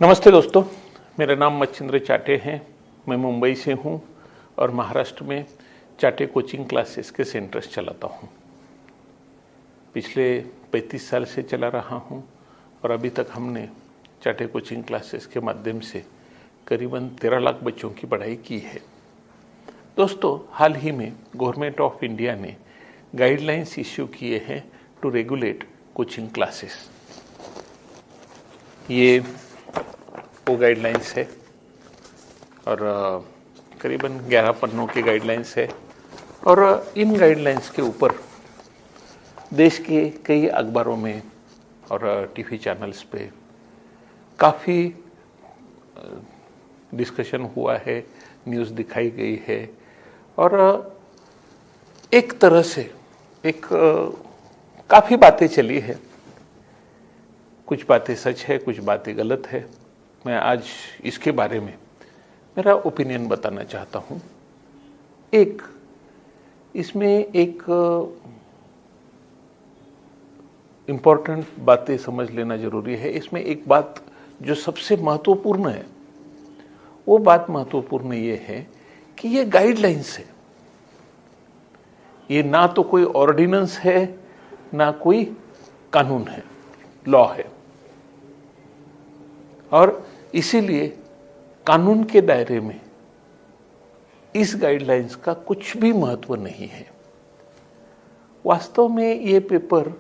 नमस्ते दोस्तों, मेरा नाम मच्छिंद्र चाटे है। मैं मुंबई से हूँ और महाराष्ट्र में चाटे कोचिंग क्लासेस के सेंटर्स चलाता हूँ। पिछले 35 साल से चला रहा हूँ और अभी तक हमने चाटे कोचिंग क्लासेस के माध्यम से करीबन 13 लाख बच्चों की पढ़ाई की है। दोस्तों, हाल ही में गवर्नमेंट ऑफ इंडिया ने गाइडलाइंस इश्यू किए हैं टू रेगुलेट कोचिंग क्लासेस। ये वो गाइडलाइंस है और करीबन 11 पन्नों की गाइडलाइंस है और इन गाइडलाइंस के ऊपर देश के कई अखबारों में और टीवी चैनल्स पे काफ़ी डिस्कशन हुआ है, न्यूज़ दिखाई गई है और एक तरह से काफ़ी बातें चली है। कुछ बातें सच है, कुछ बातें गलत है। मैं आज इसके बारे में मेरा ओपिनियन बताना चाहता हूँ। इसमें एक इम्पॉर्टेंट बातें समझ लेना जरूरी है। इसमें एक बात जो सबसे महत्वपूर्ण है, वो बात महत्वपूर्ण ये है कि ये गाइडलाइंस है। ये ना तो कोई ऑर्डिनेंस है, ना कोई कानून है, लॉ है। और इसीलिए कानून के दायरे में इस गाइडलाइंस का कुछ भी महत्व नहीं है। वास्तव में ये पेपर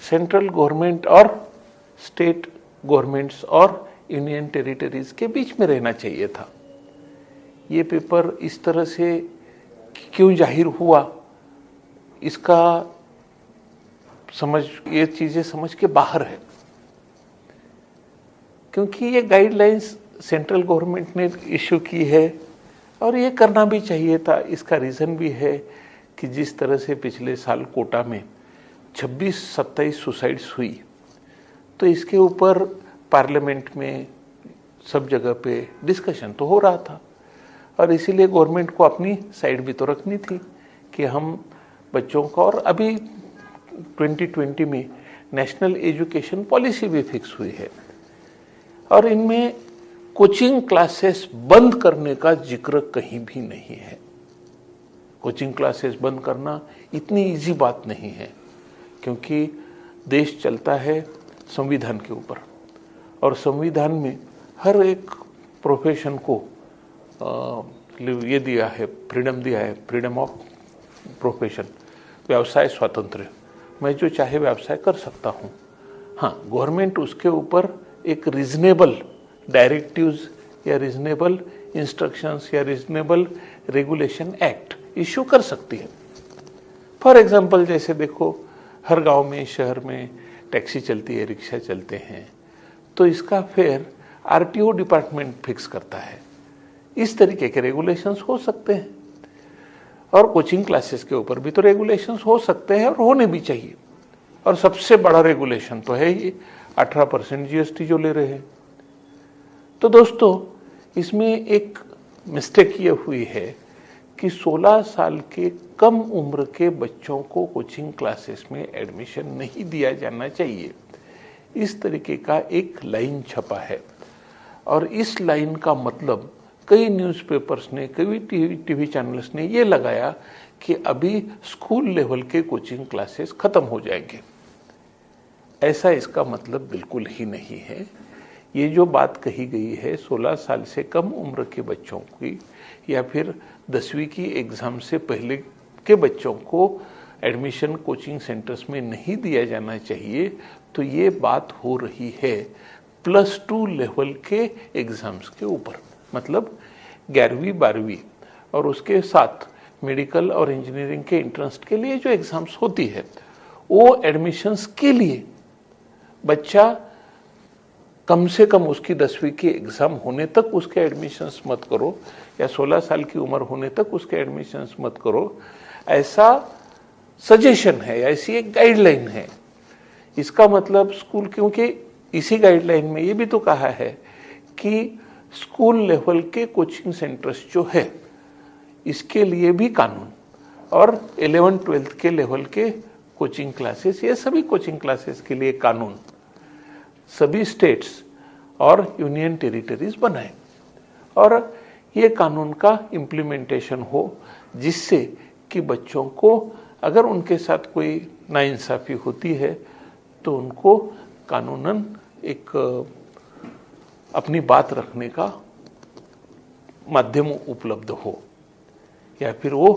सेंट्रल गवर्नमेंट और स्टेट गवर्नमेंट्स और यूनियन टेरिटरीज के बीच में रहना चाहिए था। ये पेपर इस तरह से क्यों जाहिर हुआ, इसका ये चीजें समझ के बाहर है, क्योंकि ये गाइडलाइंस सेंट्रल गवर्नमेंट ने इशू की है और ये करना भी चाहिए था। इसका रीज़न भी है कि जिस तरह से पिछले साल कोटा में 26-27 सुसाइड्स हुई, तो इसके ऊपर पार्लियामेंट में सब जगह पे डिस्कशन तो हो रहा था और इसीलिए गवर्नमेंट को अपनी साइड भी तो रखनी थी कि हम बच्चों को, और अभी 2020 में नेशनल एजुकेशन पॉलिसी भी फिक्स हुई है और इनमें कोचिंग क्लासेस बंद करने का जिक्र कहीं भी नहीं है। कोचिंग क्लासेस बंद करना इतनी इजी बात नहीं है, क्योंकि देश चलता है संविधान के ऊपर और संविधान में हर एक प्रोफेशन को ये दिया है, फ्रीडम दिया है, फ्रीडम ऑफ प्रोफेशन, व्यवसाय स्वातंत्र्य। मैं जो चाहे व्यवसाय कर सकता हूँ। हाँ, गवर्नमेंट उसके ऊपर एक रीजनेबल डायरेक्टिव्स या रीजनेबल इंस्ट्रक्शंस या रीजनेबल रेगुलेशन एक्ट इशू कर सकती है। फॉर एग्जांपल, जैसे देखो, हर गांव में, शहर में टैक्सी चलती है, रिक्शा चलते हैं, तो इसका फेयर आरटीओ डिपार्टमेंट फिक्स करता है। इस तरीके के रेगुलेशंस हो सकते हैं और कोचिंग क्लासेस के ऊपर भी तो रेगुलेशंस हो सकते हैं और होने भी चाहिए। और सबसे बड़ा रेगुलेशन तो है ये 18% जीएसटी जो ले रहे हैं। तो दोस्तों, इसमें एक मिस्टेक ये हुई है कि 16 साल के कम उम्र के बच्चों को कोचिंग क्लासेस में एडमिशन नहीं दिया जाना चाहिए। इस तरीके का एक लाइन छपा है और इस लाइन का मतलब कई न्यूज़पेपर्स ने, कई टीवी चैनल्स ने ये लगाया कि अभी स्कूल लेवल के कोचिंग क्लासेस खत्म हो जाएंगे। ऐसा इसका मतलब बिल्कुल ही नहीं है। ये जो बात कही गई है 16 साल से कम उम्र के बच्चों की या फिर 10वीं की एग्ज़ाम से पहले के बच्चों को एडमिशन कोचिंग सेंटर्स में नहीं दिया जाना चाहिए, तो ये बात हो रही है +2 लेवल के एग्ज़ाम्स के ऊपर। मतलब 11वीं 12वीं और उसके साथ मेडिकल और इंजीनियरिंग के एंट्रेंस के लिए जो एग्ज़ाम्स होती है, वो एडमिशन्स के लिए बच्चा कम से कम उसकी 10वीं की एग्ज़ाम होने तक उसके एडमिशन्स मत करो या 16 साल की उम्र होने तक उसके एडमिशन्स मत करो, ऐसा सजेशन है, ऐसी एक गाइडलाइन है। इसका मतलब स्कूल, क्योंकि इसी गाइडलाइन में ये भी तो कहा है कि स्कूल लेवल के कोचिंग सेंटर्स जो है, इसके लिए भी कानून, और 11-12 के लेवल के कोचिंग क्लासेस, ये सभी कोचिंग क्लासेस के लिए कानून, सभी स्टेट्स और यूनियन टेरिटरीज बनाएं और ये कानून का इम्प्लीमेंटेशन हो, जिससे कि बच्चों को अगर उनके साथ कोई नाइंसाफ़ी होती है तो उनको कानूनन एक अपनी बात रखने का माध्यम उपलब्ध हो, या फिर वो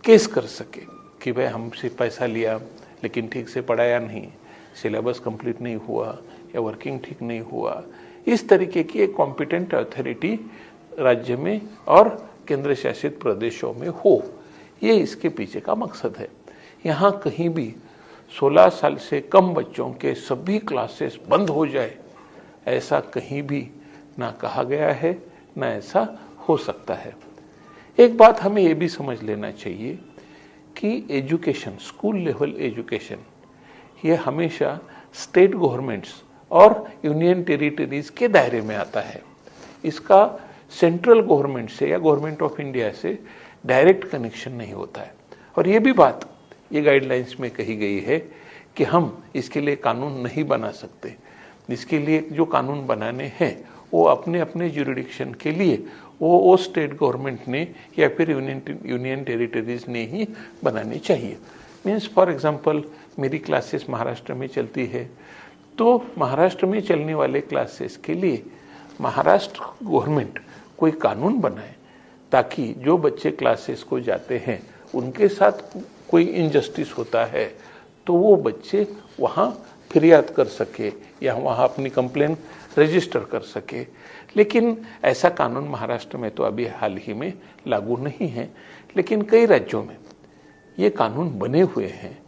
केस कर सके कि भाई हमसे पैसा लिया लेकिन ठीक से पढ़ाया नहीं, सिलेबस कंप्लीट नहीं हुआ या वर्किंग ठीक नहीं हुआ। इस तरीके की एक कॉम्पिटेंट अथॉरिटी राज्य में और केंद्र शासित प्रदेशों में हो, ये इसके पीछे का मकसद है। यहाँ कहीं भी 16 साल से कम बच्चों के सभी क्लासेस बंद हो जाए, ऐसा कहीं भी ना कहा गया है, ना ऐसा हो सकता है। एक बात हमें ये भी समझ लेना चाहिए कि एजुकेशन, स्कूल लेवल एजुकेशन, ये हमेशा स्टेट गवर्नमेंट्स और यूनियन टेरिटरीज के दायरे में आता है। इसका सेंट्रल गवर्नमेंट से या गवर्नमेंट ऑफ इंडिया से डायरेक्ट कनेक्शन नहीं होता है। और ये भी बात ये गाइडलाइंस में कही गई है कि हम इसके लिए कानून नहीं बना सकते। इसके लिए जो कानून बनाने हैं वो अपने अपने ज्यूरिडिक्शन के लिए वो स्टेट गवर्नमेंट ने या फिर यूनियन टेरिटरीज ने ही बनाने चाहिए। मीन्स फॉर एग्जांपल मेरी क्लासेस महाराष्ट्र में चलती है, तो महाराष्ट्र में चलने वाले क्लासेस के लिए महाराष्ट्र गवर्नमेंट कोई कानून बनाए ताकि जो बच्चे क्लासेस को जाते हैं उनके साथ कोई इनजस्टिस होता है तो वो बच्चे वहाँ फिरियाद कर सके या वहाँ अपनी कंप्लेन रजिस्टर कर सके। लेकिन ऐसा कानून महाराष्ट्र में तो अभी हाल ही में लागू नहीं है, लेकिन कई राज्यों में ये कानून बने हुए हैं।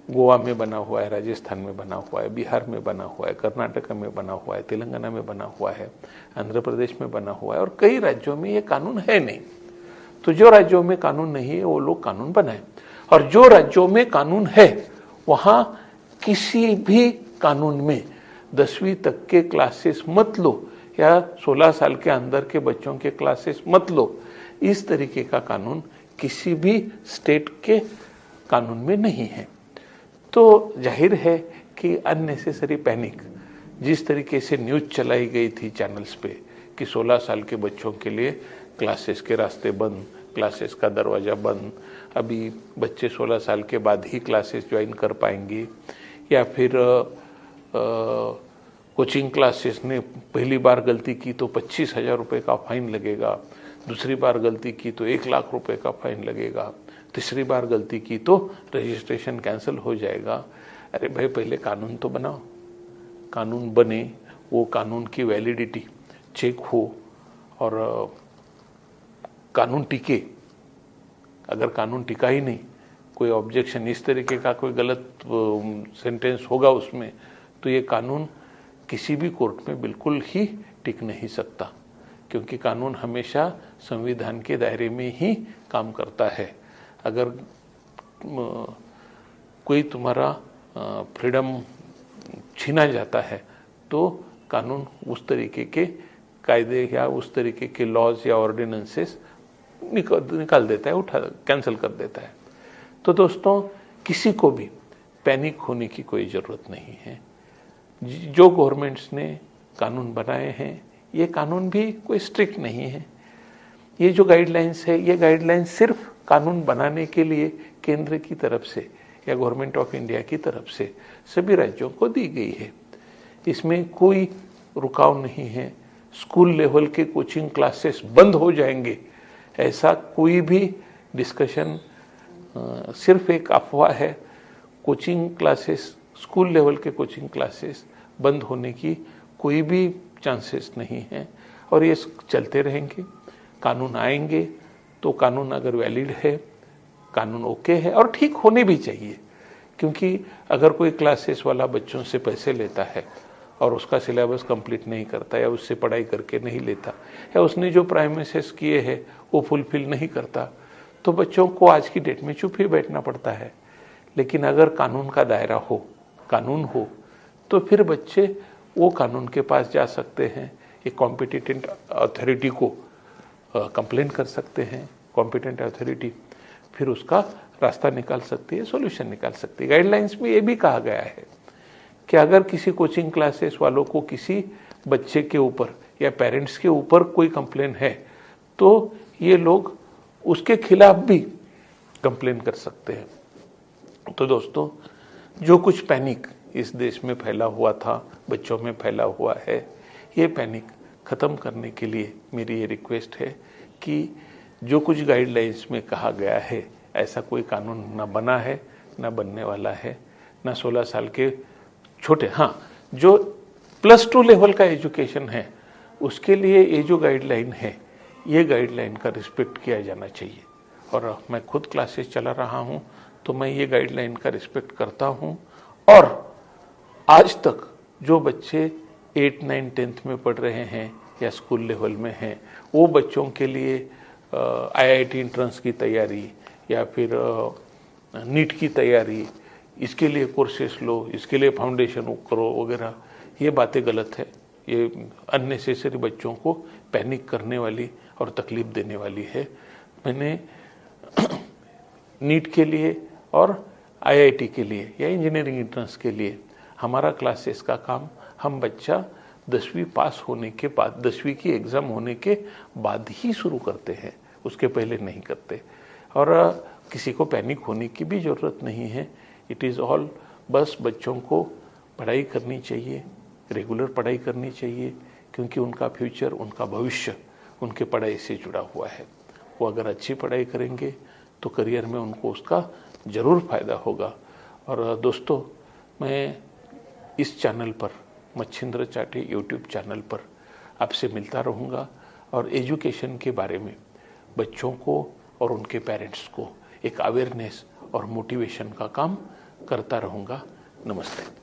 गोवा में बना हुआ है, राजस्थान में बना हुआ है, बिहार में बना हुआ है, कर्नाटक में बना हुआ है, तेलंगाना में बना हुआ है, आंध्र प्रदेश में बना हुआ है और कई राज्यों में ये कानून है नहीं। तो जो राज्यों में कानून नहीं है वो लोग कानून बनाएं, और जो राज्यों में कानून है वहां किसी भी कानून में 10वीं तक के क्लासेस मत लो या 16 साल के अंदर के बच्चों के क्लासेस मत लो। इस तरीके का कानून किसी भी स्टेट के कानून में नहीं है। तो जाहिर है कि अननेसेसरी पैनिक, जिस तरीके से न्यूज़ चलाई गई थी चैनल्स पे कि 16 साल के बच्चों के लिए क्लासेस के रास्ते बंद, क्लासेस का दरवाज़ा बंद, अभी बच्चे 16 साल के बाद ही क्लासेस ज्वाइन कर पाएंगे, या फिर कोचिंग क्लासेस ने पहली बार गलती की तो 25,000 रुपये का फाइन लगेगा, दूसरी बार गलती की तो 1 लाख रुपए का फाइन लगेगा, तीसरी बार गलती की तो रजिस्ट्रेशन कैंसिल हो जाएगा। अरे भाई, पहले कानून तो बनाओ, कानून बने, वो कानून की वैलिडिटी चेक हो और कानून टिके। अगर कानून टिका ही नहीं, कोई ऑब्जेक्शन, इस तरीके का कोई गलत सेंटेंस होगा उसमें, तो ये कानून किसी भी कोर्ट में बिल्कुल ही टिक नहीं सकता, क्योंकि कानून हमेशा संविधान के दायरे में ही काम करता है। अगर कोई तुम्हारा फ्रीडम छीना जाता है तो कानून उस तरीके के कायदे या उस तरीके के लॉज या ऑर्डिनेंसेस निकाल देता है, कैंसिल कर देता है। तो दोस्तों, किसी को भी पैनिक होने की कोई ज़रूरत नहीं है। जो गवर्नमेंट्स ने कानून बनाए हैं, ये कानून भी कोई स्ट्रिक्ट नहीं है। ये जो गाइडलाइंस है, ये गाइडलाइंस सिर्फ कानून बनाने के लिए केंद्र की तरफ से या गवर्नमेंट ऑफ इंडिया की तरफ से सभी राज्यों को दी गई है। इसमें कोई रुकाव नहीं है। स्कूल लेवल के कोचिंग क्लासेस बंद हो जाएंगे, ऐसा कोई भी डिस्कशन सिर्फ एक अफवाह है। कोचिंग क्लासेस, स्कूल लेवल के कोचिंग क्लासेस बंद होने की कोई भी चांसेस नहीं है, और ये चलते रहेंगे। कानून आएंगे तो कानून अगर वैलिड है, कानून ओके है और ठीक होने भी चाहिए, क्योंकि अगर कोई क्लासेस वाला बच्चों से पैसे लेता है और उसका सिलेबस कंप्लीट नहीं करता या उससे पढ़ाई करके नहीं लेता या उसने जो प्राइमेसेस किए हैं वो फुलफिल नहीं करता, तो बच्चों को आज की डेट में चुप ही बैठना पड़ता है। लेकिन अगर कानून का दायरा हो, कानून हो, तो फिर बच्चे वो कानून के पास जा सकते हैं, एक कॉम्पिटेंट अथॉरिटी को कंप्लेन कर सकते हैं। कॉम्पिटेंट अथॉरिटी फिर उसका रास्ता निकाल सकती है, सॉल्यूशन निकाल सकती है। गाइडलाइंस में ये भी कहा गया है कि अगर किसी कोचिंग क्लासेस वालों को किसी बच्चे के ऊपर या पेरेंट्स के ऊपर कोई कंप्लेन है तो ये लोग उसके खिलाफ भी कंप्लेन कर सकते हैं। तो दोस्तों, जो कुछ पैनिक इस देश में फैला हुआ था, बच्चों में फैला हुआ है, ये पैनिक ख़त्म करने के लिए मेरी ये रिक्वेस्ट है कि जो कुछ गाइडलाइंस में कहा गया है, ऐसा कोई कानून ना बना है, ना बनने वाला है, ना 16 साल के छोटे, हाँ, जो +2 लेवल का एजुकेशन है उसके लिए ये जो गाइडलाइन है, ये गाइडलाइन का रिस्पेक्ट किया जाना चाहिए। और मैं खुद क्लासेस चला रहा हूँ तो मैं ये गाइडलाइन का रिस्पेक्ट करता हूँ। और आज तक जो बच्चे 8, 9, 10th में पढ़ रहे हैं या स्कूल लेवल में हैं, वो बच्चों के लिए IIT एंट्रेंस की तैयारी या फिर नीट की तैयारी, इसके लिए कोर्सेस लो, इसके लिए फाउंडेशन करो वगैरह, ये बातें गलत है। ये अननेसेसरी बच्चों को पैनिक करने वाली और तकलीफ देने वाली है। मैंने नीट के लिए और IIT के लिए या इंजीनियरिंग एंट्रेंस के लिए हमारा क्लासेस का काम हम बच्चा 10वीं पास होने के बाद, 10वीं की एग्ज़ाम होने के बाद ही शुरू करते हैं, उसके पहले नहीं करते। और किसी को पैनिक होने की भी ज़रूरत नहीं है। इट इज़ ऑल, बस बच्चों को पढ़ाई करनी चाहिए, रेगुलर पढ़ाई करनी चाहिए, क्योंकि उनका फ्यूचर, उनका भविष्य उनके पढ़ाई से जुड़ा हुआ है। वो अगर अच्छी पढ़ाई करेंगे तो करियर में उनको उसका ज़रूर फ़ायदा होगा। और दोस्तों, मैं इस चैनल पर, मच्छिंद्र चाटे यूट्यूब चैनल पर आपसे मिलता रहूँगा और एजुकेशन के बारे में बच्चों को और उनके पेरेंट्स को एक अवेयरनेस और मोटिवेशन का काम करता रहूँगा। नमस्ते।